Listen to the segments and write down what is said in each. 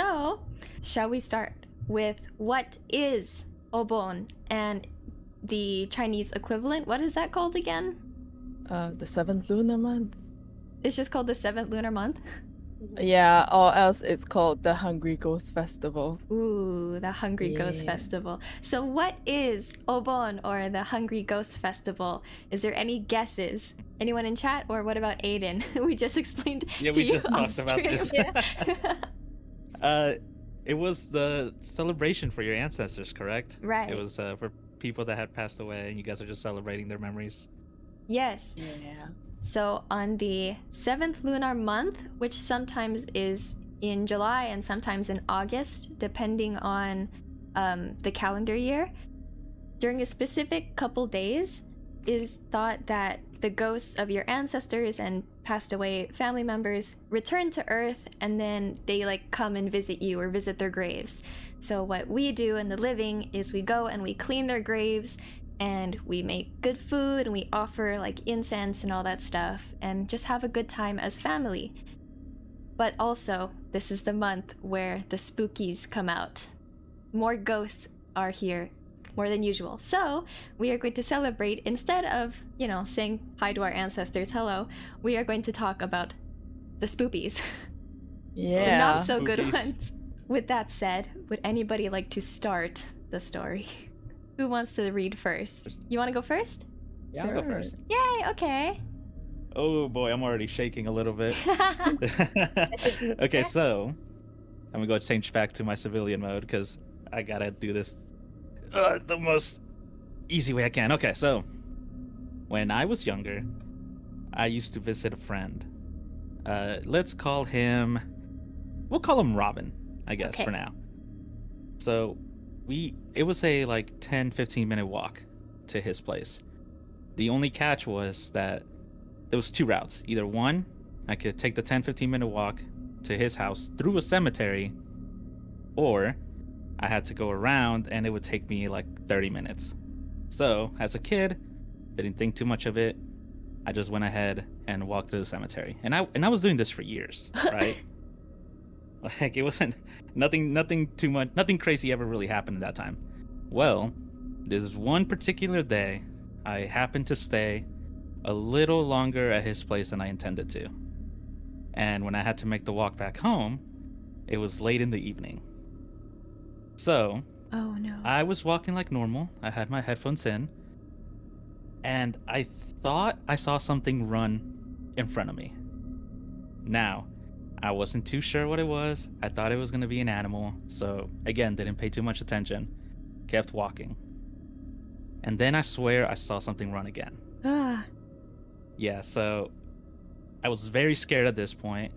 So, shall we start with what is Obon and the Chinese equivalent? What is that called again? The 7th lunar month. It's just called the 7th lunar month? Yeah, or else it's called the Hungry Ghost Festival. Ooh, the Hungry Ghost Festival. So what is Obon, or the Hungry Ghost Festival? Is there any guesses? Anyone in chat? Or what about Ayden? We just explained to you we just talked about off-stream. this. It was the celebration for your ancestors, correct? Right. It was for people that had passed away, and you guys are just celebrating their memories. Yes. Yeah. So on the 7th lunar month, which sometimes is in July and sometimes in August, depending on the calendar year, during a specific couple days, is thought that the ghosts of your ancestors and passed away family members return to Earth, and then they like come and visit you or visit their graves. So what we do in the living is we go and we clean their graves, and we make good food, and we offer like incense and all that stuff, and just have a good time as family. But also, this is the month where the spookies come out. More ghosts are here, more than usual. So we are going to celebrate, instead of, saying hi to our ancestors, hello, we are going to talk about the spoopies. Yeah. The not so good Spookies. ones. With that said, would anybody like to start the story? Who wants to read first? You want to go first? Yeah, I'll go Sure. first. Yay, okay. Oh boy, I'm already shaking a little bit. Okay, so I'm gonna go change back to my civilian mode because I gotta do this the most easy way I can. Okay, so when I was younger, I used to visit a friend. We'll call him Robin, I guess, Okay. for now. So it was a like 10-15 minute walk to his place. The only catch was that there was two routes. Either one, I could take the 10-15 minute walk to his house through a cemetery, or I had to go around and it would take me like 30 minutes. So as a kid, didn't think too much of it. I just went ahead and walked to the cemetery. And I was doing this for years, right? Like, it wasn't nothing too much, nothing crazy ever really happened at that time. Well, this one particular day, I happened to stay a little longer at his place than I intended to. And when I had to make the walk back home, it was late in the evening. So, Oh no. I was walking like normal. I had my headphones in, and I thought I saw something run in front of me. Now, I wasn't too sure what it was. I thought it was going to be an animal, so again, didn't pay too much attention. Kept walking. And then I swear I saw something run again. Ah. Yeah, so I was very scared at this point,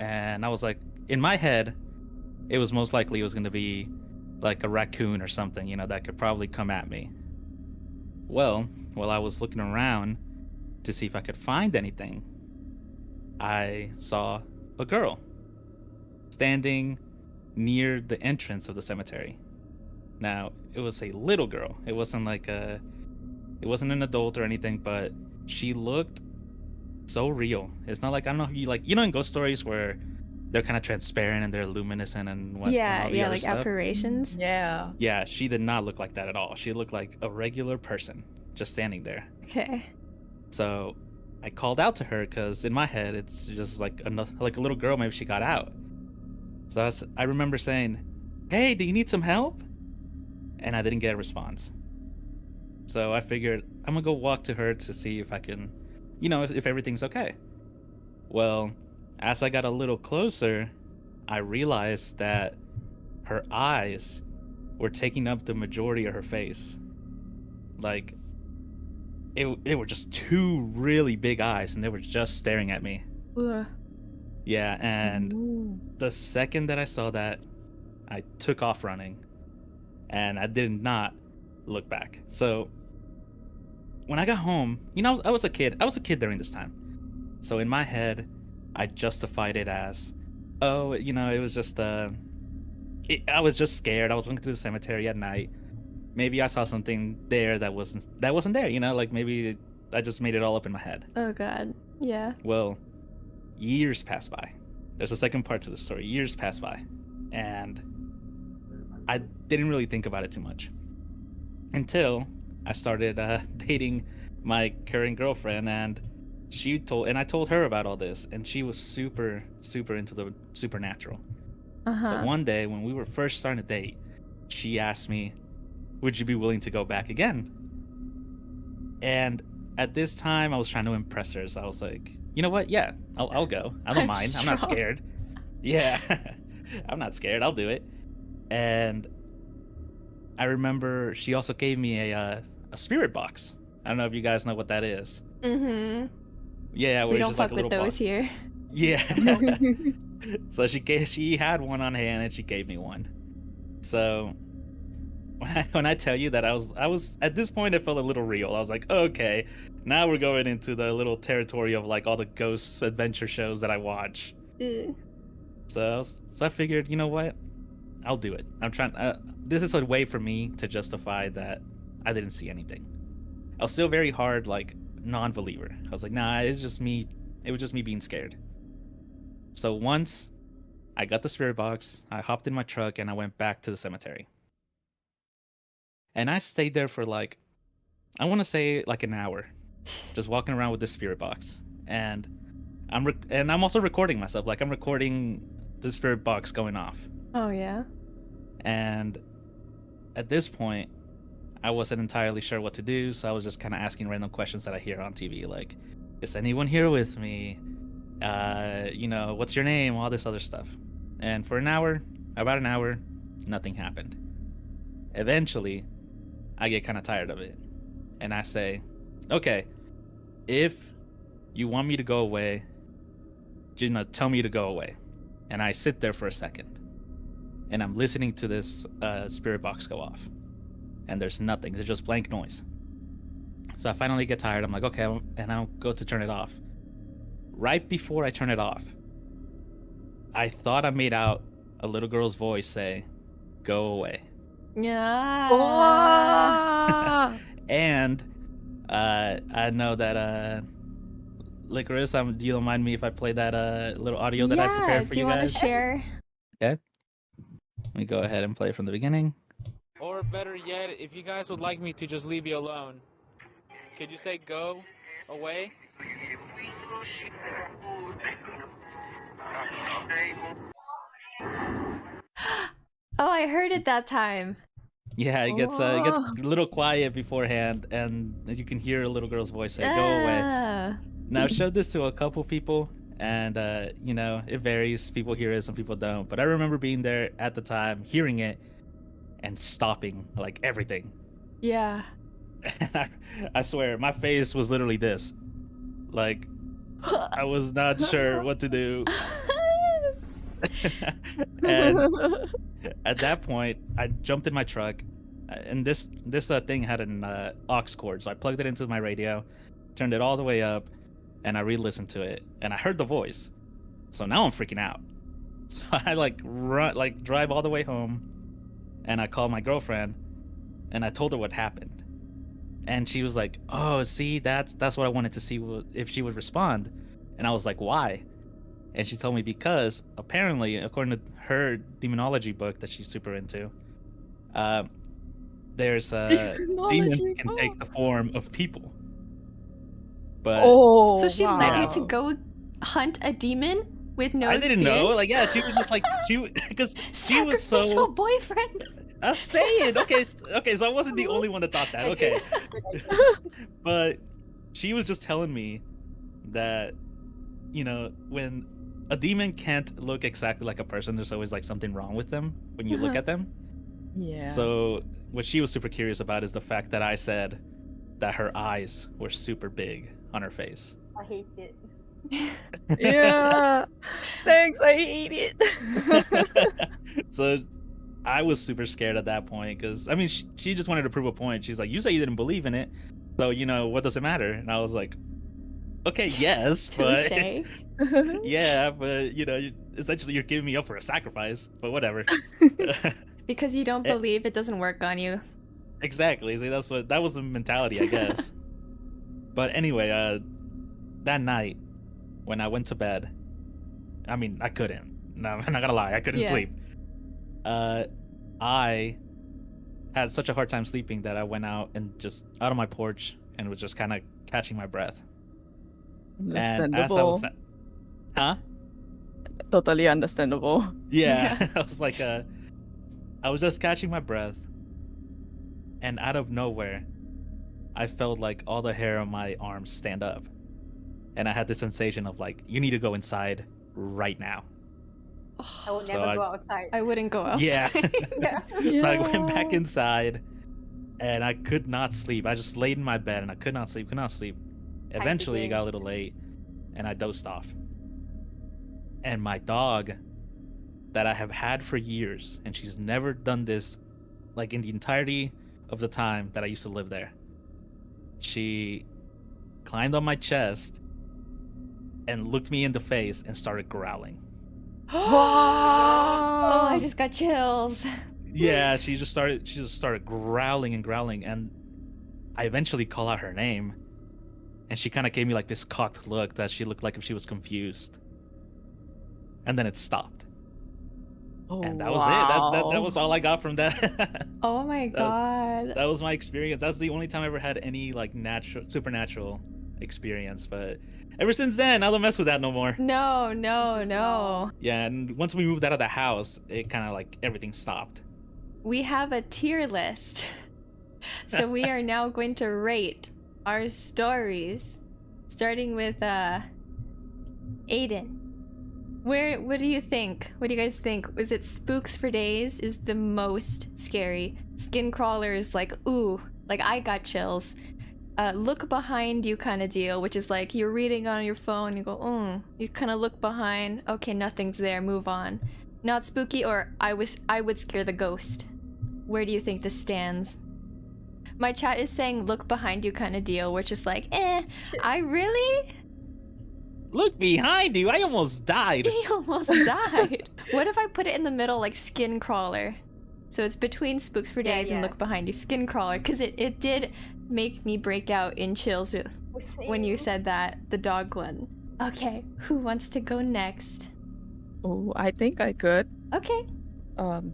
and I was like, in my head, it was most likely it was going to be like a raccoon or something, that could probably come at me. Well, while I was looking around to see if I could find anything, I saw a girl standing near the entrance of the cemetery. Now, it was a little girl. It wasn't an adult or anything, but she looked so real. It's not like, I don't know if you in ghost stories where they're kind of transparent and they're luminescent and what. Yeah, and all the other like stuff. apparitions. Yeah. Yeah, she did not look like that at all. She looked like a regular person just standing there. Okay. So I called out to her because in my head it's just like a little girl. Maybe she got out. So I remember saying, "Hey, do you need some help?" And I didn't get a response. So I figured I'm gonna go walk to her to see if I can, if everything's okay. Well, as I got a little closer, I realized that her eyes were taking up the majority of her face. Like, it were just two really big eyes, and they were just staring at me. Ugh. Yeah, and Ooh. the second that I saw that, I took off running, and I did not look back. So when I got home, I was a kid. I was a kid during this time. So in my head, I justified it as, it was just I was just scared. I was walking through the cemetery at night. Maybe I saw something there that wasn't there, like maybe I just made it all up in my head. Oh god. Yeah. Well, years passed by. There's a second part to the story. Years passed by. and I didn't really think about it too much until I started dating my current girlfriend, and I told her about all this, and she was super into the supernatural. So one day when we were first starting to date, she asked me, would you be willing to go back again? And at this time I was trying to impress her, so I was like, you know what, yeah, I'll go. I don't mind. I'm not scared. Yeah. I'm not scared. I'll do it. And I remember she also gave me a spirit box. I don't know if you guys know what that is. Mm-hmm. Yeah, We don't just fuck like a with little those box. here. Yeah. So she had one on hand and she gave me one. So when I tell you that I was at this point, it felt a little real. I was like, okay, now we're going into the little territory of like all the ghost adventure shows that I watch. So I figured, you know what, I'll do it. I'm trying. This is a way for me to justify that I didn't see anything. I was still very hard like non-believer. I was like, nah, it's just me. It was just me being scared. So once I got the spirit box, I hopped in my truck and I went back to the cemetery. And I stayed there for like, I want to say like an hour, just walking around with this spirit box. And I'm also recording myself. Like I'm recording the spirit box going off. Oh yeah. And at this point, I wasn't entirely sure what to do, so I was just kind of asking random questions that I hear on TV, like, is anyone here with me? What's your name? All this other stuff. And for about an hour, nothing happened. Eventually, I get kind of tired of it. And I say, okay, if you want me to go away, tell me to go away. And I sit there for a second. And I'm listening to this spirit box go off. And there's nothing. There's just blank noise. So I finally get tired. I'm like, okay, and I'll go to turn it off. Right before I turn it off, I thought I made out a little girl's voice say, go away. Yeah. And I know that Licorice, you don't mind me if I play that little audio that I prepared for you guys? Do you want to share? Okay. Let me go ahead and play from the beginning. Or better yet, if you guys would like me to just leave you alone, could you say go away? Oh, I heard it that time. Yeah, it gets a little quiet beforehand, and you can hear a little girl's voice say, "Go away." Now, I've showed this to a couple people, and it varies. People hear it, some people don't. But I remember being there at the time, hearing it, and stopping like everything. Yeah. And I swear, my face was literally this, like I was not sure what to do. And at that point, I jumped in my truck, and this thing had an aux cord, so I plugged it into my radio, turned it all the way up, and I re-listened to it, and I heard the voice. So now I'm freaking out. So I drive all the way home, and I called my girlfriend, and I told her what happened, and she was like, "Oh, see, that's what I wanted to see if she would respond," and I was like, "Why?" And she told me because apparently, according to her demonology book that she's super into, there's demons can take the form of people. But so she wow. led you to go hunt a demon with no I didn't experience? know. Like, yeah, she was just like because she was so. Sacrificial boyfriend. I'm saying, okay, so I wasn't the only one that thought that. Okay, but she was just telling me that, when a demon can't look exactly like a person, there's always like something wrong with them when you look at them. Yeah. So what she was super curious about is the fact that I said that her eyes were super big on her face. I hate it. Yeah. Thanks, I hate it. So I was super scared at that point because, I mean, she just wanted to prove a point. She's like, you say you didn't believe in it, so, what does it matter? And I was like, okay, yes, but... Yeah, but, essentially you're giving me up for a sacrifice, but whatever. Because you don't believe it doesn't work on you. Exactly. See, that was the mentality, I guess. But anyway, that night when I went to bed, I mean, I couldn't. No, I'm not gonna lie, I couldn't sleep. I had such a hard time sleeping that I went out and just out on my porch and was just kind of catching my breath. And as I was, Understandable. huh? Totally understandable. Yeah, I was like, I was just catching my breath, and out of nowhere, I felt like all the hair on my arms stand up, and I had the sensation of like, you need to go inside right now. I would So never I- go outside. I wouldn't go outside. Yeah. Yeah. So I went back inside, and I could not sleep. I just laid in my bed, and I could not sleep. Eventually, it got a little late, and I dozed off. And my dog, that I have had for years, and she's never done this, like in the entirety of the time that I used to live there. She climbed on my chest and looked me in the face and started growling. Oh, I just got chills. Yeah, she just started growling and growling, and I eventually call out her name, and she kind of gave me like this cocked look that she looked like if she was confused. And then it stopped. Oh, And that was it. That was all I got from that. Oh my god. That was my experience. That was the only time I ever had any like supernatural experience. But ever since then, I don't mess with that no more. No. Yeah, and once we moved out of the house, it kind of like everything stopped. We have a tier list. So we are now going to rate our stories, starting with Ayden. What do you think? What do you guys think? Is it Spooks for Days is the most scary? Skin crawlers, like, ooh, like I got chills. Look behind you kind of deal, which is like you're reading on your phone, you go, you kind of look behind, okay, nothing's there, move on. Not spooky, or I would scare the ghost. Where do you think this stands? My chat is saying look behind you kind of deal, which is like, I really? Look behind you! I almost died. He almost died. What if I put it in the middle, like skin crawler? So it's between Spooks for Days and yeah. Look Behind You, skin crawler, because it did make me break out in chills when you said that, the dog one. Okay, who wants to go next? Oh, I think I could. Okay.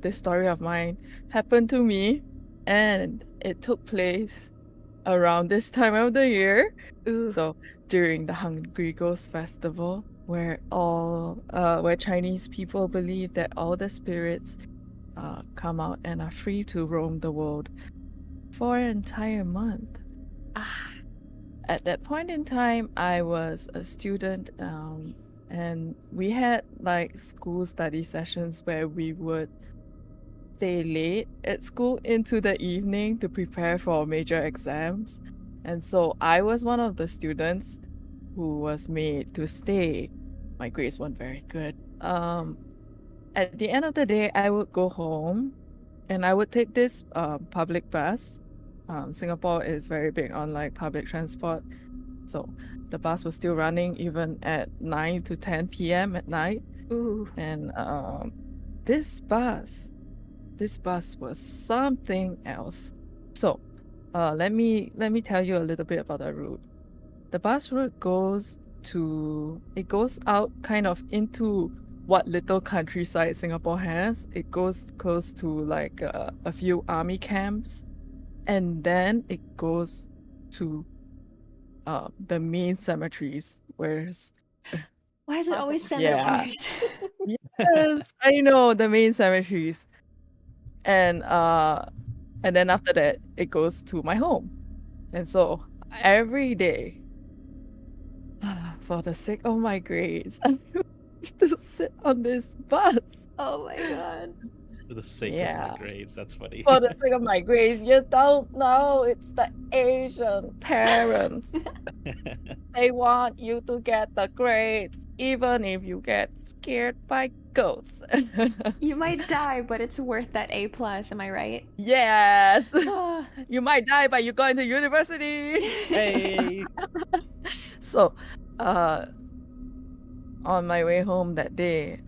This story of mine happened to me, and it took place around this time of the year. Ooh. So during the Hungry Ghost Festival, where Chinese people believe that all the spirits come out and are free to roam the world for an entire month. At that point in time, I was a student, and we had like school study sessions where we would stay late at school into the evening to prepare for major exams. And so I was one of the students who was made to stay. My grades weren't very good. At the end of the day, I would go home and I would take this public bus. Singapore is very big on like public transport. So the bus was still running even at 9 to 10 p.m. at night. Ooh. And this bus was something else. So let me tell you a little bit about the route. The bus route goes out kind of into what little countryside Singapore has. It goes close to like a few army camps, and then it goes to the main cemeteries, where's Why is it always Yeah. cemeteries? yes, I know, the main cemeteries. And then after that it goes to my home. And so every day, for the sake of my grades, I used to sit on this bus. Oh my god. For the sake of Yeah. my grades, that's funny. For the sake of my grades, you don't know, it's the Asian parents. They want you to get the grades, even if you get scared by ghosts. You might die, but it's worth that A+, am I right? Yes! Ah. You might die, but you go into university! Hey. So, on my way home that day,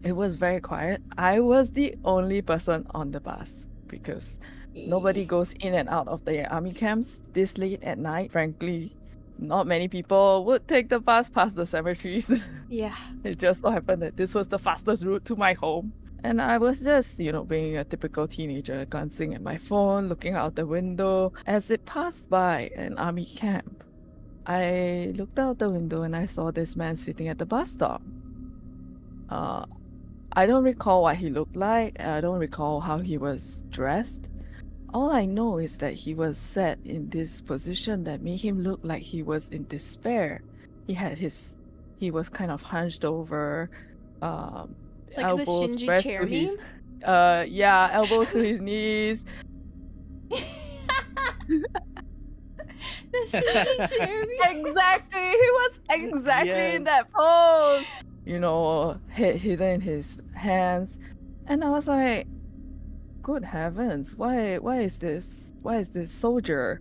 it was very quiet. I was the only person on the bus because nobody goes in and out of the army camps this late at night. Frankly, not many people would take the bus past the cemeteries. Yeah. It just so happened that this was the fastest route to my home. And I was just, being a typical teenager, glancing at my phone, looking out the window as it passed by an army camp. I looked out the window and I saw this man sitting at the bus stop. I don't recall what he looked like. I don't recall how he was dressed. All I know is that he was set in this position that made him look like he was in despair. He was kind of hunched over, Like elbows the pressed Shinji chair to his, meme? elbows to his knees. The Shinji chair meme? Exactly, he was exactly in that pose. Head hidden in his hands, and I was like, "Good heavens! Why is this soldier?"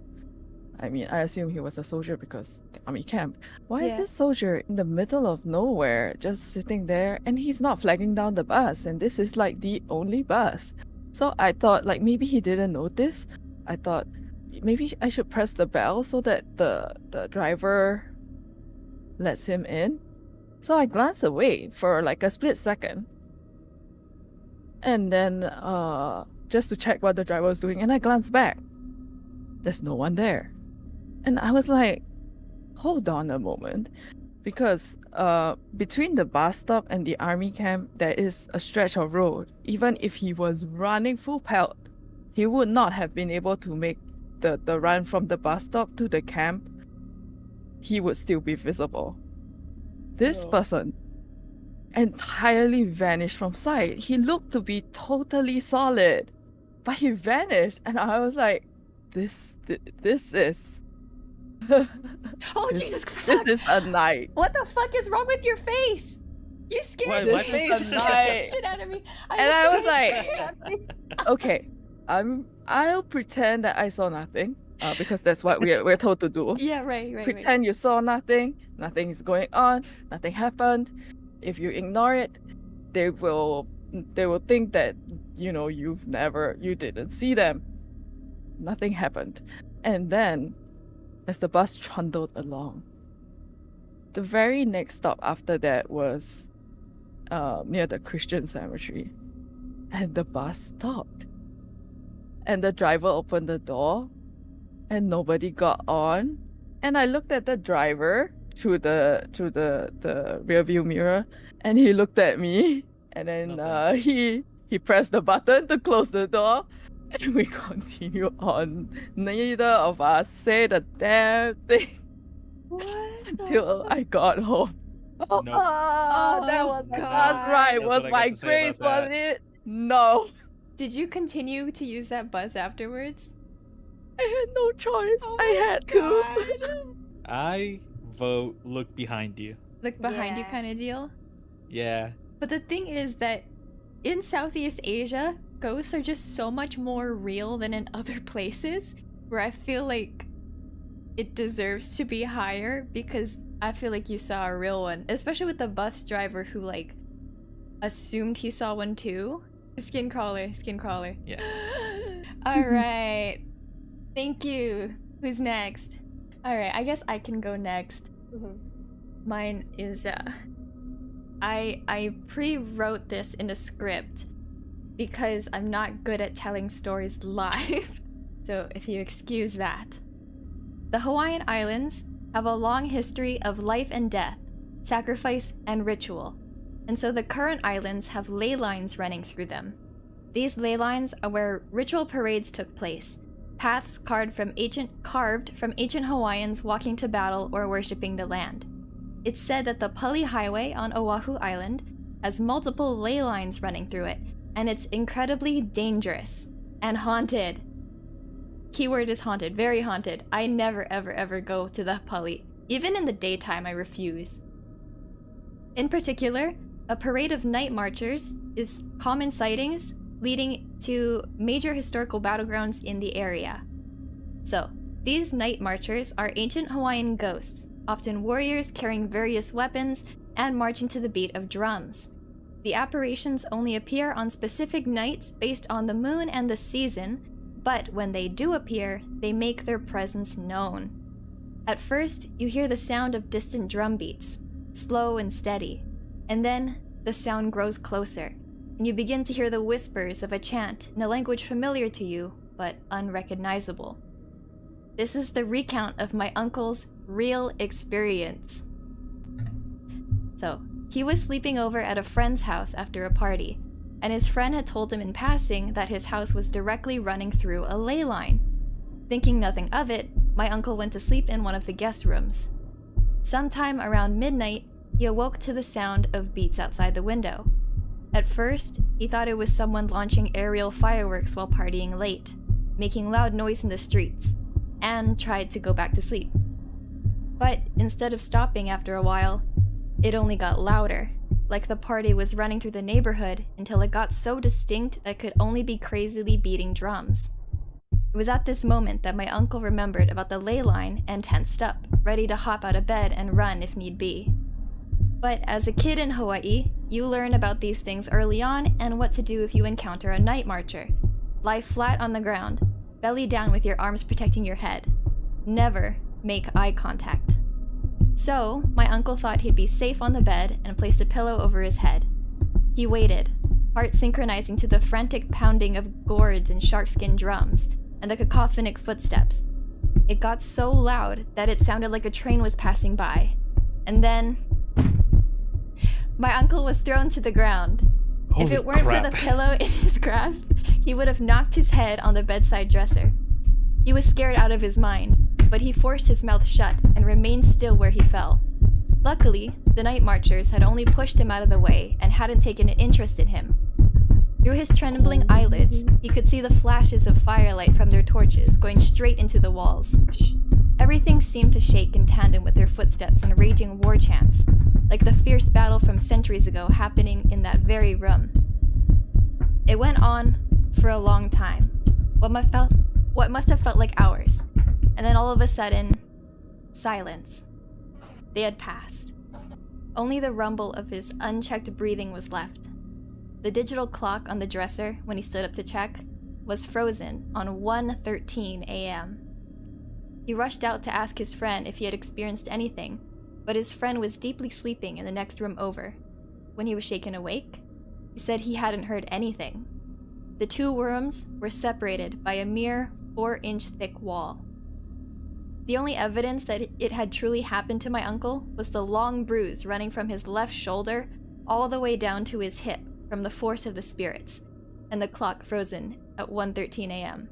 I mean, I assume he was a soldier because the army camp. Why is Yeah. this soldier in the middle of nowhere, just sitting there, and he's not flagging down the bus, and this is like the only bus? So I thought, like, maybe he didn't notice. I thought maybe I should press the bell so that the driver lets him in. So I glanced away for like a split second. And then just to check what the driver was doing, and I glanced back. There's no one there. And I was like, hold on a moment. Because between the bus stop and the army camp, there is a stretch of road. Even if he was running full pelt, he would not have been able to make the run from the bus stop to the camp. He would still be visible. This person entirely vanished from sight. He looked to be totally solid, but he vanished, and I was like, this is Oh, this, Jesus this fuck! is a night. What the fuck is wrong with your face? You scared Why, my the face is shit out of me. And I was like, okay, I'll pretend that I saw nothing, because that's what we're told to do. yeah, right. Pretend you saw nothing is going on, nothing happened. If you ignore it, they will think that you didn't see them. Nothing happened. And then as the bus trundled along, the very next stop after that was near the Christian cemetery, and the bus stopped, and the driver opened the door, and nobody got on. And I looked at the driver through the rear view mirror, and he looked at me, and then he pressed the button to close the door, and we continue on. Neither of us said a damn thing What? until I got home. Nope. That Oh, was the God. bus ride. That's Was what I got my to say grace, about was that. it? No. Did you continue to use that bus afterwards? I had no choice. Oh I my had to. God. I vote look behind you. Look behind you Yeah. kind of deal. Yeah. But the thing is that in Southeast Asia, ghosts are just so much more real than in other places, where I feel like it deserves to be higher, because I feel like you saw a real one, especially with the bus driver who like assumed he saw one too. Skin crawler. Yeah. All right. Thank you. Who's next? All right, I guess I can go next. Mhm. Mine is I pre-wrote this in a script because I'm not good at telling stories live. So if you excuse that. The Hawaiian Islands have a long history of life and death, sacrifice and ritual. And so the current islands have ley lines running through them. These ley lines are where ritual parades took place, paths carved from ancient Hawaiians walking to battle or worshipping the land. It's said that the Pali Highway on Oahu Island has multiple ley lines running through it, and it's incredibly dangerous and haunted. Keyword is haunted, very haunted. I never ever go to the Pali. Even in the daytime, I refuse. In particular, a parade of night marchers is common sightings leading to major historical battlegrounds in the area. So, these night marchers are ancient Hawaiian ghosts, often warriors carrying various weapons and marching to the beat of drums. The apparitions only appear on specific nights based on the moon and the season, but when they do appear, they make their presence known. At first, you hear the sound of distant drum beats, slow and steady, and then the sound grows closer. and you begin to hear the whispers of a chant in a language familiar to you, but unrecognizable. This is the recount of my uncle's real experience. So, he was sleeping over at a friend's house after a party, and his friend had told him in passing that his house was directly running through a ley line. Thinking nothing of it, my uncle went to sleep in one of the guest rooms. Sometime around midnight, he awoke to the sound of beats outside the window. At first, he thought it was someone launching aerial fireworks while partying late, making loud noise in the streets, and tried to go back to sleep. But instead of stopping after a while, it only got louder, like the party was running through the neighborhood until it got so distinct that it could only be crazily beating drums. It was at this moment that my uncle remembered about the ley line and tensed up, ready to hop out of bed and run if need be. But as a kid in Hawaii, you learn about these things early on and what to do if you encounter a night marcher. Lie flat on the ground, belly down with your arms protecting your head. Never make eye contact. So, my uncle thought he'd be safe on the bed and placed a pillow over his head. He waited, heart synchronizing to the frantic pounding of gourds and sharkskin drums, and the cacophonic footsteps. It got so loud that it sounded like a train was passing by. And then my uncle was thrown to the ground. If it weren't for the pillow in his grasp, he would have knocked his head on the bedside dresser. He was scared out of his mind, but he forced his mouth shut and remained still where he fell. Luckily, the night marchers had only pushed him out of the way and hadn't taken an interest in him. Through his trembling eyelids, he could see the flashes of firelight from their torches going straight into the walls. Everything seemed to shake in tandem with their footsteps and raging war chants, like the fierce battle from centuries ago happening in that very room. It went on for a long time, what must have felt like hours, and then all of a sudden, silence. They had passed. Only the rumble of his unchecked breathing was left. The digital clock on the dresser, when he stood up to check, was frozen on 1:13 a.m. He rushed out to ask his friend if he had experienced anything, but his friend was deeply sleeping in the next room over. When he was shaken awake, he said he hadn't heard anything. The two rooms were separated by a mere 4-inch thick wall. The only evidence that it had truly happened to my uncle was the long bruise running from his left shoulder all the way down to his hip from the force of the spirits, and the clock frozen at 1:13 a.m.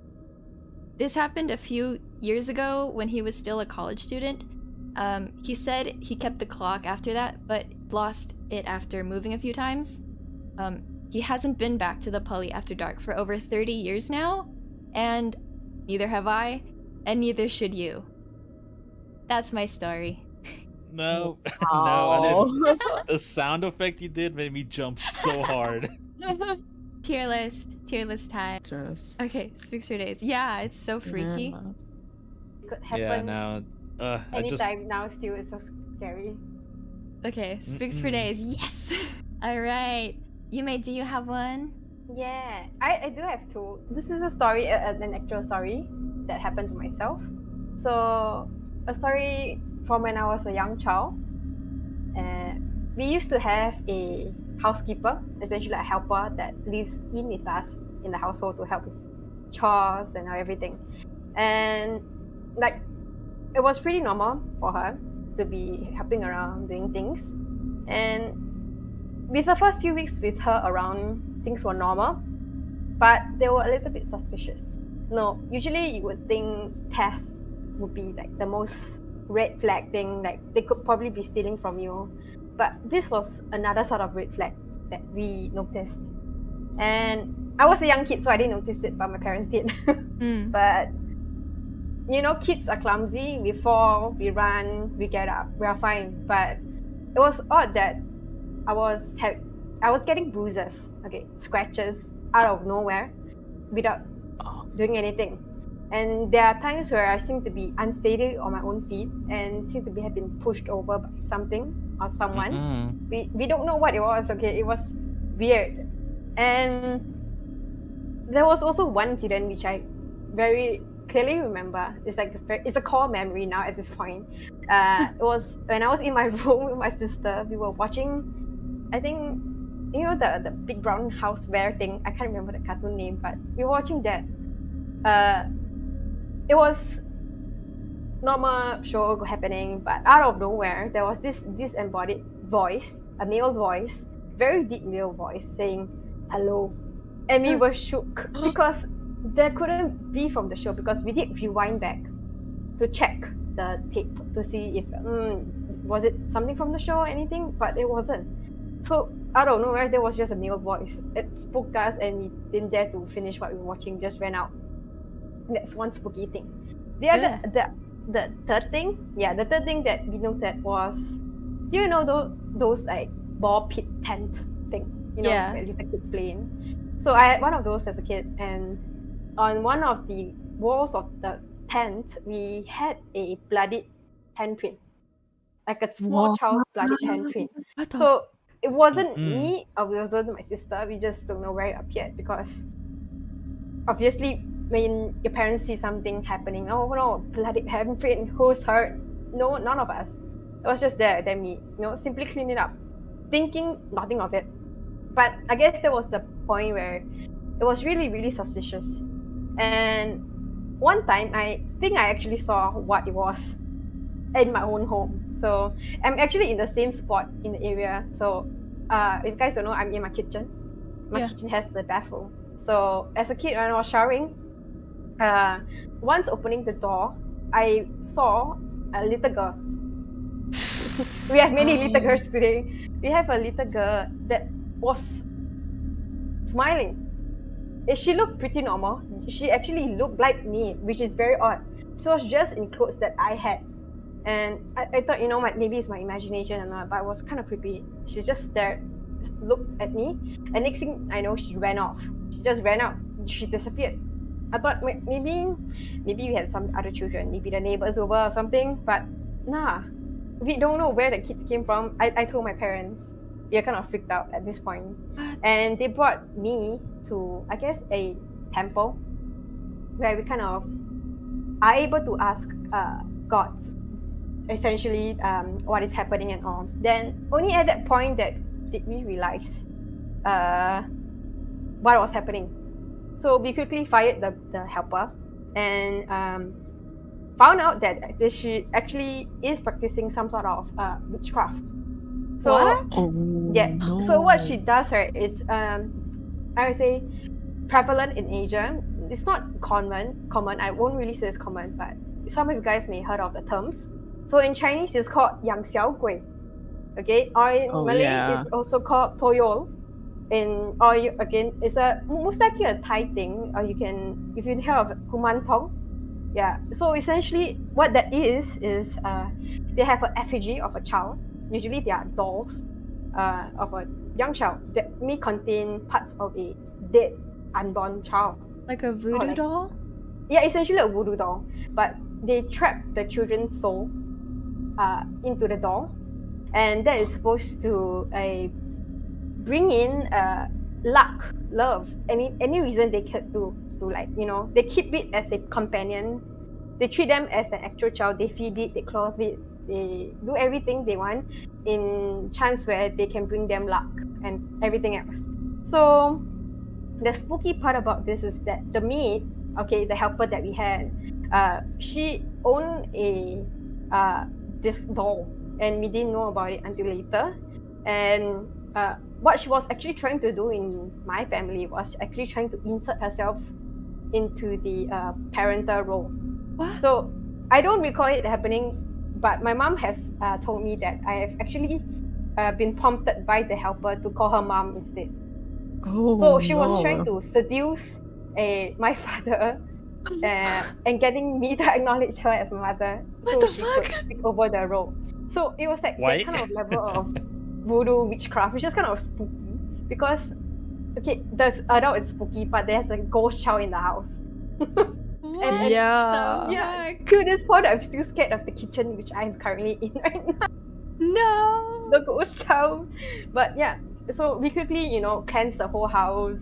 This happened a few years ago when he was still a college student. He said he kept the clock after that, but lost it after moving a few times. He hasn't been back to the Pali after dark for over 30 years now, and neither have I, and neither should you. That's my story. No, no, I didn't. The sound effect you did made me jump so hard. Tier list time. Just Okay, speaks for days. Yeah, it's so freaky. yeah. It could happen Yeah, no. I just anytime now. Still, it's so scary. Okay, speaks for days. Yes! Alright. Yume, do you have one? Yeah, I do have two. This is a story, an actual story that happened to myself. So, a story from when I was a young child. We used to have a housekeeper, essentially a helper that lives in with us in the household to help with chores and everything. And like, it was pretty normal for her to be helping around doing things. And with the first few weeks with her around, things were normal, but they were a little bit suspicious. No, usually you would think theft would be like the most red flag thing, like they could probably be stealing from you. But this was another sort of red flag that we noticed. And I was a young kid, so I didn't notice it, but my parents did. But you know, kids are clumsy. We fall, we run, we get up, we are fine. But it was odd that I was getting bruises, scratches out of nowhere, without doing anything. And there are times where I seem to be unsteady on my own feet and seem to have been pushed over by something or someone. We don't know what it was. It was weird. And there was also one incident which I very clearly remember. It's a core memory now at this point. It was when I was in my room with my sister. We were watching, I think you know the big brown house bear thing. I can't remember the cartoon name, but we were watching that. It was normal show happening, but out of nowhere there was this disembodied voice, a male voice, very deep male voice saying hello, and we were shook because there couldn't be from the show, because we did rewind back to check the tape to see if was it something from the show or anything, but it wasn't. So out of nowhere there was just a male voice. It spooked us and we didn't dare to finish what we were watching, just ran out. That's one spooky thing. The other the third thing that we noted was, do you know those like ball pit tent thing, you know, where little kids play in? So I had one of those as a kid, and on one of the walls of the tent we had a bloodied handprint, like a small child's bloodied handprint. So it wasn't me, or it wasn't my sister. We just don't know where it appeared, because obviously when your parents see something happening, oh no, bloodied handprint, who's hurt? No, none of us. It was just there. Then we, simply clean it up, thinking nothing of it. But I guess there was the point where it was really, really suspicious. And one time, I think I actually saw what it was in my own home. So I'm actually in the same spot in the area. So if you guys don't know, I'm in my kitchen. My kitchen has the bathroom. So as a kid, when I was showering, once opening the door, I saw a little girl. We have many little girls today. We have a little girl that was smiling. She looked pretty normal. She actually looked like me, which is very odd. She was just in clothes that I had. And I thought, maybe it's my imagination and all, but it was kind of creepy. She just stared, looked at me, and next thing I know, she ran off. She just ran out. She disappeared. I thought maybe we had some other children, maybe the neighbors over or something, but nah. We don't know where the kid came from. I told my parents. We are kind of freaked out at this point. And they brought me to, I guess, a temple where we kind of are able to ask gods, essentially, what is happening and all. Then only at that point that did we realize what was happening. So we quickly fired the helper and found out that she actually is practicing some sort of witchcraft. So what? So what she does, right, is I would say prevalent in Asia. It's not common. I won't really say it's common, but some of you guys may heard of the terms. So in Chinese, it's called yang xiao gui. Okay, or in Malay, it's also called toyol. It's most likely a Thai thing, or you can, if you hear of humantong. Yeah, so essentially what that is they have an effigy of a child. Usually they are dolls of a young child that may contain parts of a dead unborn child. Like a voodoo doll? Yeah, essentially a voodoo doll. But they trap the children's soul into the doll, and that is supposed to bring in luck, love, any reason they could do to, like, they keep it as a companion. They treat them as an actual child. They feed it, they clothe it, they do everything they want in chance where they can bring them luck and everything else. So the spooky part about this is that the maid, the helper that we had, she owned this doll, and we didn't know about it until later. And what she was actually trying to do in my family was actually trying to insert herself into the parental role. What? So I don't recall it happening, but my mom has told me that I have actually been prompted by the helper to call her mom instead. So she was trying to seduce my father and getting me to acknowledge her as my mother, so she could take over the role. So it was like that kind of level of voodoo witchcraft, which is kind of spooky because the adult is spooky, but there's a ghost child in the house. To this point, I'm still scared of the kitchen, which I'm currently in right now. No, the ghost child. But yeah, so we quickly, cleansed the whole house,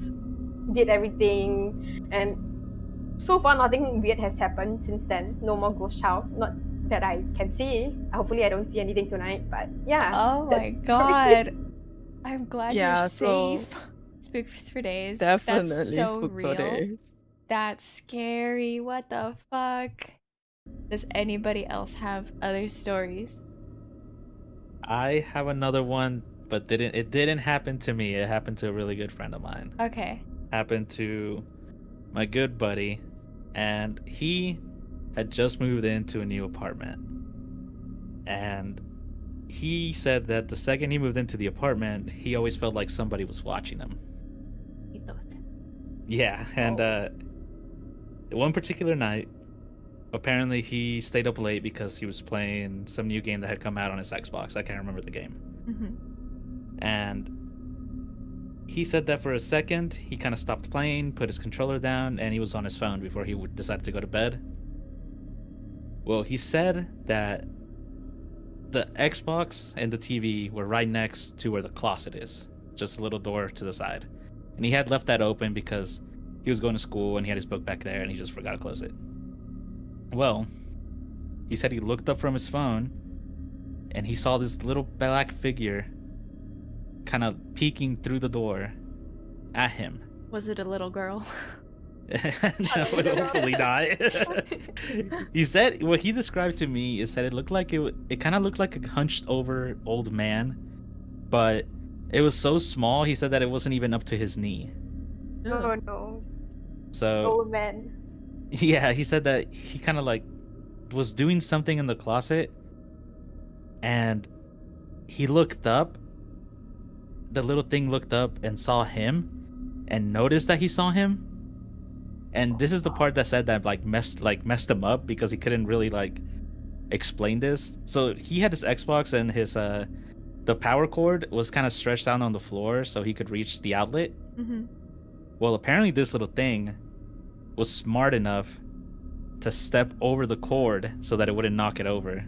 did everything, and so far nothing weird has happened since then. No more ghost child, not that I can see. Hopefully I don't see anything tonight, but yeah. Oh my god. I'm glad Yeah, you're so- safe. Spooks for days. Definitely That's so spooks real. for days. That's scary. What the fuck? Does anybody else have other stories? I have another one, but it didn't happen to me. It happened to a really good friend of mine. Okay. Happened to my good buddy, and he had just moved into a new apartment. And he said that the second he moved into the apartment, he always felt like somebody was watching him. Yeah, and one particular night, apparently he stayed up late because he was playing some new game that had come out on his Xbox. I can't remember the game. Mm-hmm. And he said that for a second, he kind of stopped playing, put his controller down, and he was on his phone before he decided to go to bed. Well, he said that the Xbox and the TV were right next to where the closet is, just a little door to the side. And he had left that open because he was going to school and he had his book back there and he just forgot to close it. Well, he said he looked up from his phone and he saw this little black figure kind of peeking through the door at him. Was it a little girl? No, hopefully not. He said what he described to me is that it looked like it kind of looked like a hunched over old man, but it was so small. He said that it wasn't even up to his knee. Oh no. So Old man. yeah, he said that he kind of like was doing something in the closet, and he looked up. The little thing looked up and saw him, and noticed that he saw him. And this is the part that said that messed him up because he couldn't really like explain this. So he had his Xbox and his the power cord was kind of stretched out on the floor so he could reach the outlet. Mm-hmm. Well, apparently this little thing was smart enough to step over the cord so that it wouldn't knock it over.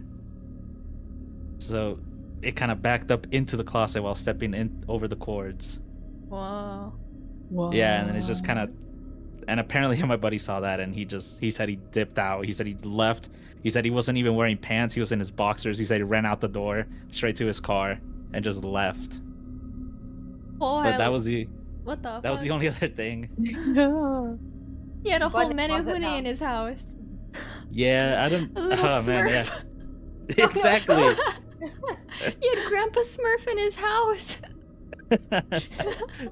So it kind of backed up into the closet while stepping in over the cords. Whoa. Wow. Yeah, and then it just kind of, and apparently my buddy saw that and he said he dipped out. He said he left. He said he wasn't even wearing pants. He was in his boxers. He said he ran out the door straight to his car and just left. Oh, But that was the only other thing. Yeah. He had a whole What was it Menehune now? in his house. Yeah, I don't. A little Oh man, Smurf. yeah. Exactly. He had Grandpa Smurf in his house.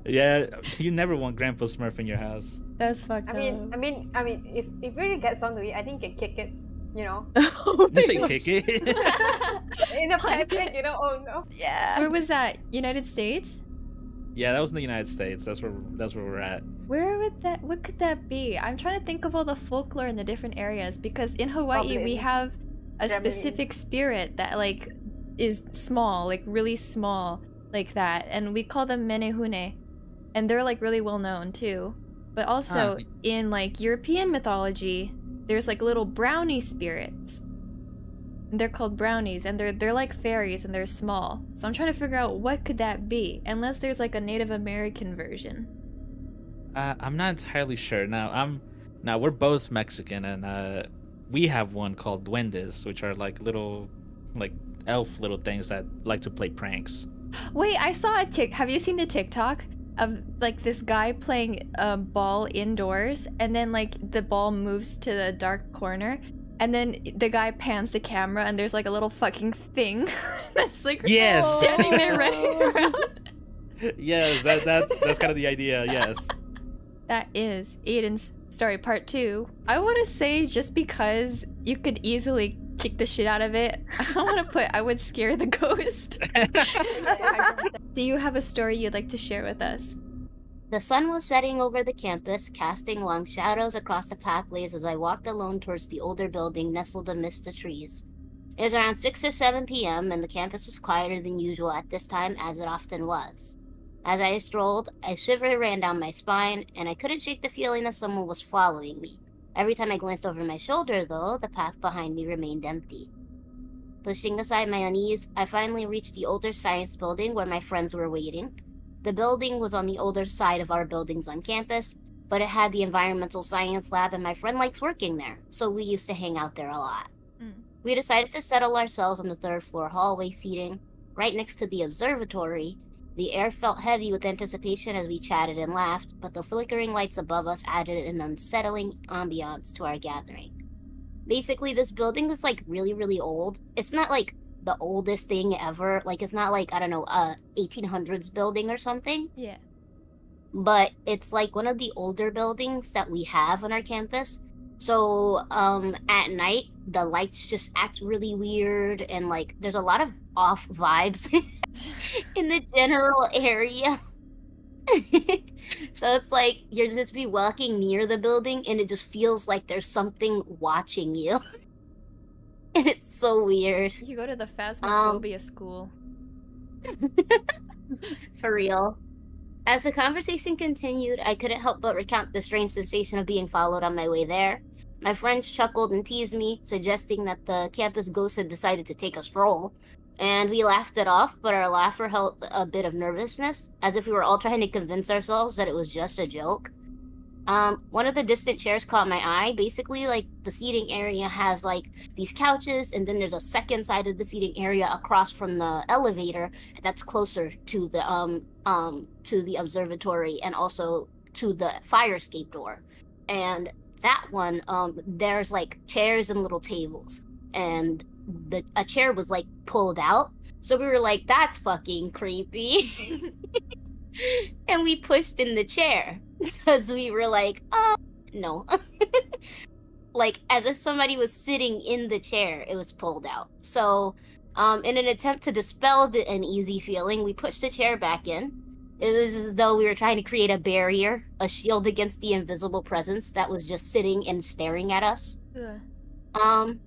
Yeah, you never want Grandpa Smurf in your house. That's fucked I up. mean, if it really gets onto it, I think you can kick it. You know, Oh You my say gosh. kick it? in a Punt panic, it. you know. Oh no. Yeah. Where was that? United States? Yeah, that was in the United States. That's where we're at. What could that be? I'm trying to think of all the folklore in the different areas because in Hawaii we Probably have a gremlins. specific spirit that like is small, like really small, like that, and we call them Menehune, and they're like really well known too. But also in like European mythology, there's like little brownie spirits. And they're called brownies, and they're like fairies, and they're small. So I'm trying to figure out what could that be, unless there's like a Native American version. I'm not entirely sure. Now we're both Mexican, and we have one called duendes, which are like little, like elf little things that like to play pranks. Wait, I saw a have you seen the TikTok of like this guy playing a ball indoors, and then like the ball moves to the dark corner, and then the guy pans the camera, and there's like a little fucking thing that's like Yes. standing there running around. Yes, that's kind of the idea. Yes. That is Ayden's story part 2. I want to say just because you could easily kick the shit out of it, I don't want to put I would scare the ghost. Do you have a story you'd like to share with us? The sun was setting over the campus, casting long shadows across the pathways as I walked alone towards the older building nestled amidst the trees. It was around 6 or 7 p.m., and the campus was quieter than usual at this time, as it often was. As I strolled, a shiver ran down my spine, and I couldn't shake the feeling that someone was following me. Every time I glanced over my shoulder, though, the path behind me remained empty. Pushing aside my unease, I finally reached the older science building where my friends were waiting. The building was on the older side of our buildings on campus, but it had the environmental science lab, and my friend likes working there, so we used to hang out there a lot. We decided to settle ourselves on the 3rd floor hallway seating, right next to the observatory, The air felt heavy with anticipation as we chatted and laughed, but the flickering lights above us added an unsettling ambiance to our gathering. Basically, this building is like really, really old. It's not like the oldest thing ever. Like, it's not like, I don't know, 1800s building or something. Yeah. But it's like one of the older buildings that we have on our campus. So at night the lights just act really weird, and like there's a lot of off vibes in the general area. So it's like you're just be walking near the building and it just feels like there's something watching you. And it's so weird. You go to the Phasmophobia school. For real. As the conversation continued, I couldn't help but recount the strange sensation of being followed on my way there. My friends chuckled and teased me, suggesting that the campus ghost had decided to take a stroll, and we laughed it off, but our laughter held a bit of nervousness, as if we were all trying to convince ourselves that it was just a joke. One of the distant chairs caught my eye. Basically, like, the seating area has, like, these couches, and then there's a second side of the seating area across from the elevator that's closer to the observatory and also to the fire escape door. And that one, there's, like, chairs and little tables. And a chair was, like, pulled out. So we were like, that's fucking creepy. And we pushed in the chair. Because we were like, no. Like, as if somebody was sitting in the chair, it was pulled out. So, in an attempt to dispel the uneasy feeling, we pushed the chair back in. It was as though we were trying to create a barrier, a shield against the invisible presence that was just sitting and staring at us. Ugh.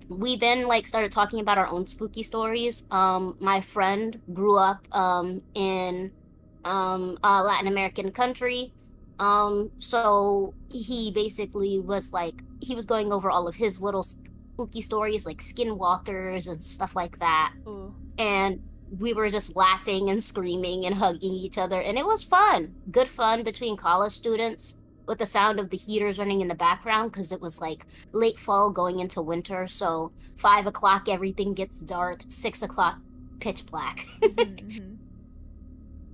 We then, like, started talking about our own spooky stories. My friend grew up in a Latin American country. So he basically was like, he was going over all of his little spooky stories, like skinwalkers and stuff like that. Ooh. And we were just laughing and screaming and hugging each other, and it was fun. Good fun between college students with the sound of the heaters running in the background, because it was like late fall going into winter, so 5 o'clock everything gets dark, 6 o'clock pitch black. Mm-hmm.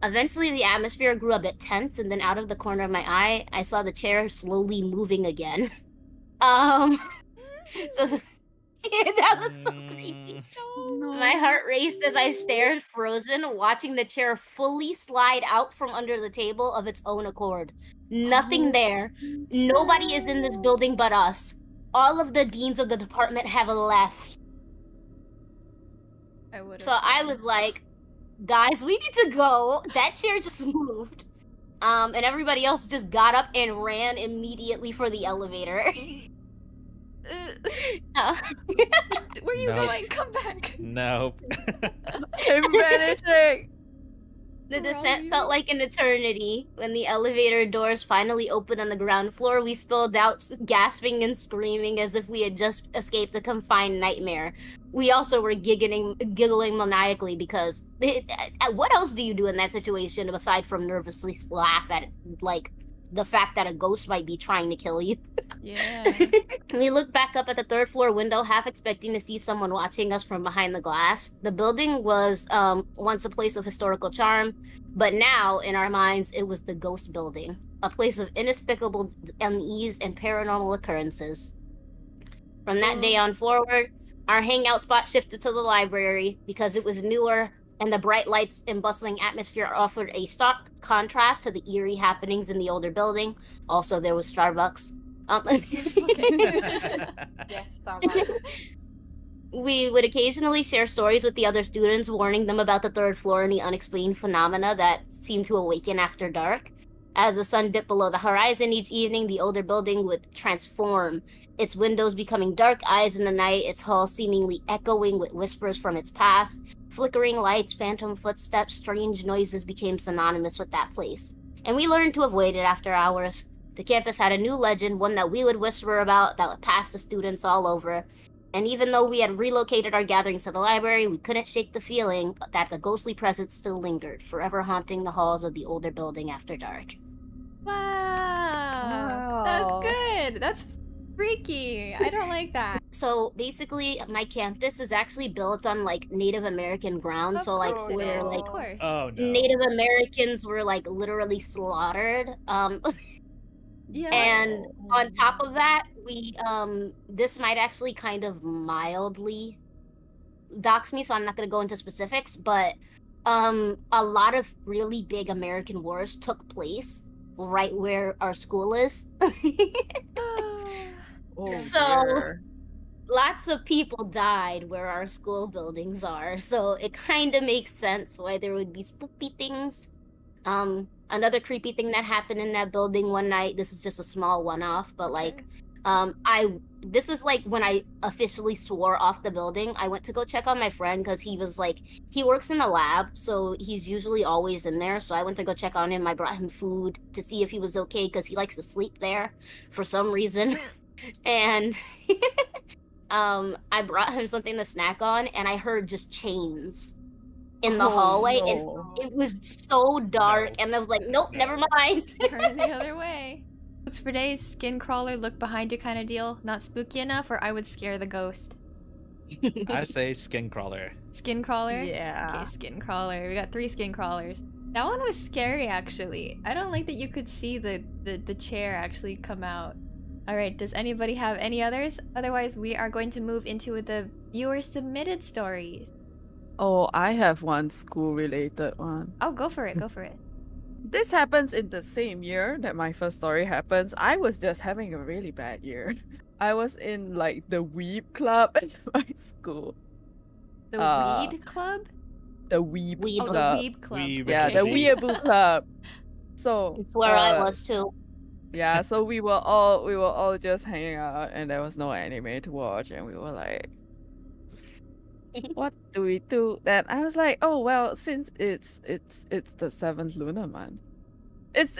Eventually, the atmosphere grew a bit tense, and then out of the corner of my eye, I saw the chair slowly moving again. So that was so creepy. No. My heart raced as I stared, frozen, watching the chair fully slide out from under the table of its own accord. Nothing there. Nobody is in this building but us. All of the deans of the department have left. So I was like, guys, we need to go. That chair just moved. And everybody else just got up and ran immediately for the elevator. Where are you Nope. going? Come back. Nope. I'm vanishing. The Where are descent you? felt like an eternity. When the elevator doors finally opened on the ground floor, we spilled out, gasping and screaming as if we had just escaped a confined nightmare. We also were giggling maniacally because what else do you do in that situation aside from nervously laugh at, like, the fact that a ghost might be trying to kill you? Yeah. We looked back up at the third floor window, half expecting to see someone watching us from behind the glass. The building was once a place of historical charm, but now, in our minds, it was the ghost building, a place of inexplicable unease and paranormal occurrences. From that day on forward, our hangout spot shifted to the library because it was newer, and the bright lights and bustling atmosphere offered a stark contrast to the eerie happenings in the older building. Also, there was Starbucks. Yes, Starbucks. We would occasionally share stories with the other students, warning them about the third floor and the unexplained phenomena that seemed to awaken after dark. As the sun dipped below the horizon each evening, the older building would transform, its windows becoming dark eyes in the night, its halls seemingly echoing with whispers from its past. Flickering lights, phantom footsteps, strange noises became synonymous with that place. And we learned to avoid it after hours. The campus had a new legend, one that we would whisper about, that would pass the students all over. And even though we had relocated our gatherings to the library, we couldn't shake the feeling that the ghostly presence still lingered, forever haunting the halls of the older building after dark. Wow. Wow. That's good. freaky. I don't like that. So basically, my campus is actually built on like Native American ground. Of So like course it where is. like Of course. Oh no. Native Americans were like literally slaughtered. Yeah. And on top of that, we this might actually kind of mildly dox me, so I'm not gonna go into specifics, but a lot of really big American wars took place right where our school is. Oh, So- dear. Lots of people died where our school buildings are, so it kind of makes sense why there would be spooky things. Another creepy thing that happened in that building one night, this is just a small one-off, but like this is like when I officially swore off the building. I went to go check on my friend because he was like, he works in the lab, so he's usually always in there. So I went to go check on him. I brought him food to see if he was okay because he likes to sleep there for some reason. And I brought him something to snack on, and I heard just chains in the Oh, hallway, no. and it was so dark, No. and I was like, nope, No. never mind. Turn the other way. Looks for days, skin crawler, look behind you kind of deal. Not spooky enough, or I would scare the ghost. I say skin crawler. Skin crawler? Yeah. Okay, skin crawler. We got 3 skin crawlers. That one was scary, actually. I don't like that you could see the chair actually come out. Alright, does anybody have any others? Otherwise, we are going to move into the viewer-submitted stories. Oh, I have one school-related one. Oh, go for it, go for it. This happens in the same year that my first story happens. I was just having a really bad year. I was in like the Weeb club at my school. The Weed Club? The Weeb Weeb. Oh, the club. Weeb Club. Weeb. Yeah, okay. the Weeaboo club. So It's where I was too. Yeah, so we were all just hanging out, and there was no anime to watch, and we were like, what do we do? Then I was like, oh well, since it's the 7th lunar month, it's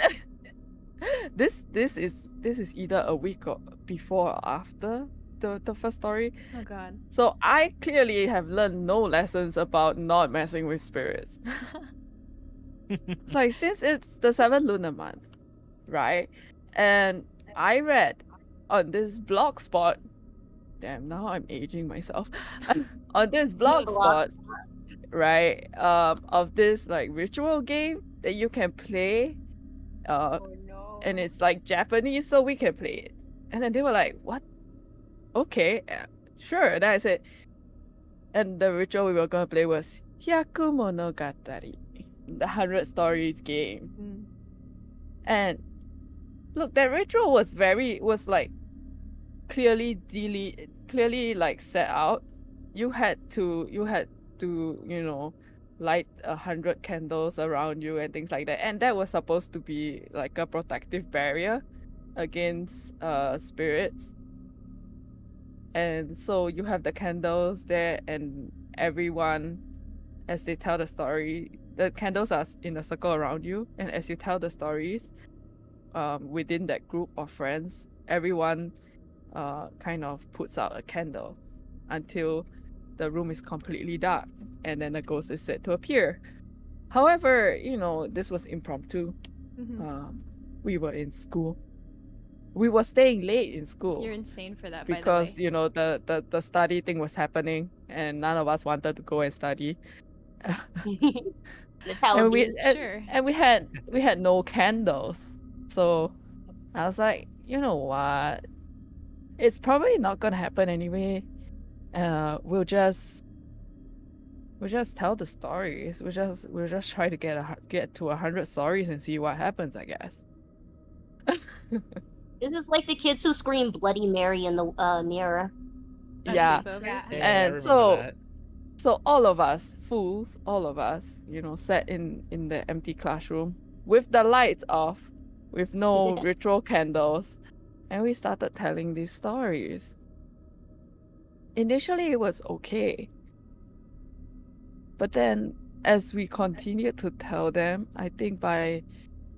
this is either a week or before or after the first story. Oh god. So I clearly have learned no lessons about not messing with spirits. It's like, since it's the 7th lunar month, right? And I read on this blog spot, damn, now I'm aging myself. On this blog spot, right, of this like ritual game that you can play, Oh no. and it's like Japanese, so we can play it. And then they were like, what? Okay, sure. And I said, and the ritual we were gonna play was Hyaku Monogatari, the 100 Stories game. Mm. And look, that ritual was like clearly like set out. You had to light 100 candles around you and things like that, and that was supposed to be like a protective barrier against spirits. And so you have the candles there, and everyone, as they tell the story, the candles are in a circle around you, and as you tell the stories, within that group of friends, everyone kind of puts out a candle until the room is completely dark, and then the ghost is said to appear. However, this was impromptu. Mhm. We were in school. We were staying late in school You're insane for that, because by the way. the study thing was happening, and none of us wanted to go and study. That's how And it we be. Sure. and we had no candles, so I was like, you know what? It's probably not gonna happen anyway. We'll just tell the stories. We'll just try to get to 100 stories and see what happens, I guess. This is like the kids who scream Bloody Mary in the mirror. Yeah. Sleepovers? Yeah. Yeah, I And remember so that. So all of us, fools, sat in the empty classroom with the lights off, with no ritual candles, and we started telling these stories. Initially, it was okay. But then, as we continued to tell them, I think by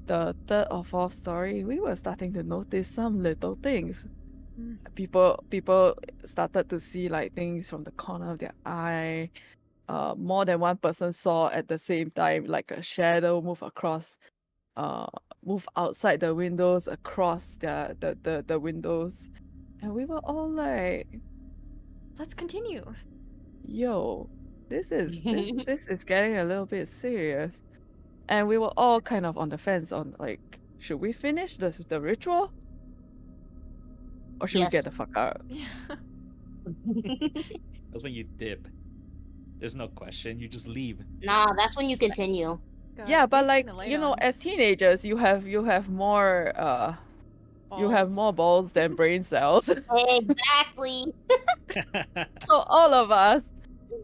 the 3rd or 4th story, we were starting to notice some little things. Mm. People started to see like things from the corner of their eye. More than one person saw at the same time, like a shadow move outside the windows, across the windows. And we were all like, Let's continue. yo, this is getting a little bit serious. And we were all kind of on the fence on like, should we finish the ritual? Or should we Yes. get the fuck out? That's when you dip. There's no question. You just leave. Nah, that's when you continue. God, Yeah, but please turn like, the light you know, on. as teenagers, you have more you have Balls. more balls than brain cells. Exactly. So all of us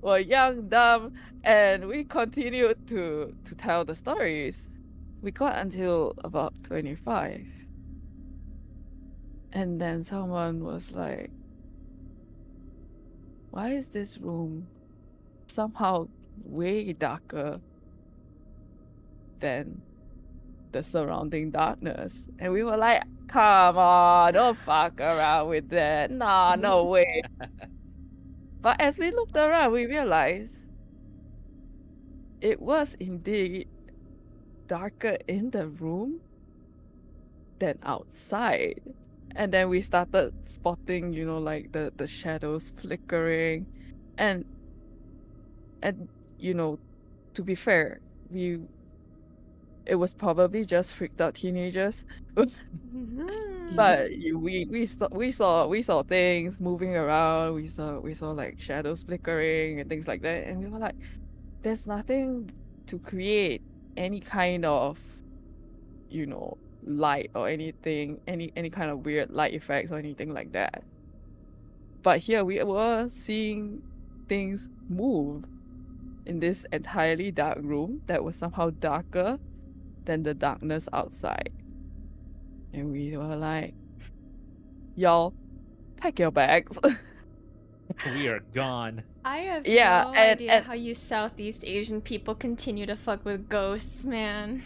were young, dumb, and we continued to tell the stories. We got until about 25. And then someone was like, why is this room somehow way darker than the surrounding darkness? And we were like, come on, don't fuck around with that. Nah, no way. But as we looked around, we realized it was indeed darker in the room than outside. And then we started spotting, you know, like the shadows flickering. And you know, to be fair, it was probably just freaked out teenagers. But we saw things moving around. We saw like shadows flickering and things like that, and we were like, "There's nothing to create any kind of, you know, light or anything, any kind of weird light effects or anything like that." But here we were seeing things move in this entirely dark room that was somehow darker than the darkness outside. And we were like, y'all, pack your bags. We are gone. I have Yeah, no and- idea how you Southeast Asian people continue to fuck with ghosts, man.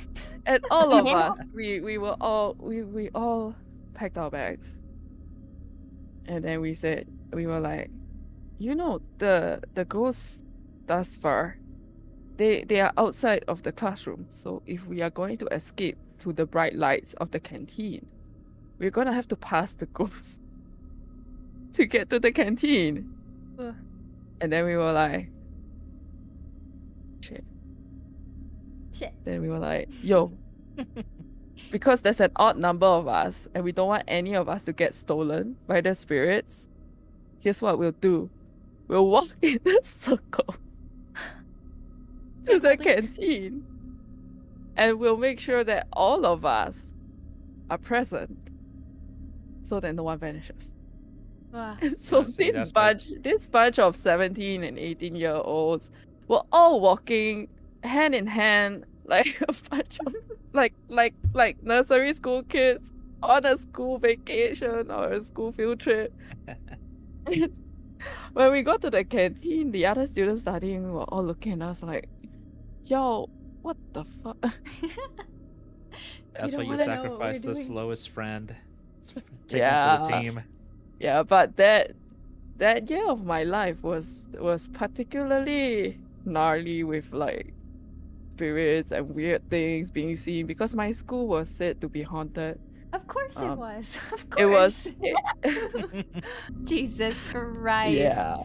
And all of Yeah. us, we all packed our bags. And then we were like, you know, the ghosts thus far, they are outside of the classroom. So if we are going to escape to the bright lights of the canteen, we're gonna have to pass the ghosts to get to the canteen. Ugh. And then we were like, shit. Shit. Then we were like, yo, because there's an odd number of us and we don't want any of us to get stolen by the spirits, here's what we'll do. We'll walk in a circle to the canteen and we'll make sure that all of us are present so that no one vanishes. Ah. And so Yeah, see, this that's this bunch of 17 and 18-year-olds were all walking hand in hand like a bunch of like nursery school kids on a school vacation or a school field trip. And when we got to the canteen, the other students studying were all looking at us like, yo, what the fuck? That's why don't you wanna know what we're sacrificed the doing. slowest friend. Take him for Yeah. the team. Yeah, but that year of my life was particularly gnarly with like spirits and weird things being seen because my school was said to be haunted. Of course it Um, was. Of It was course. Jesus Christ. yeah.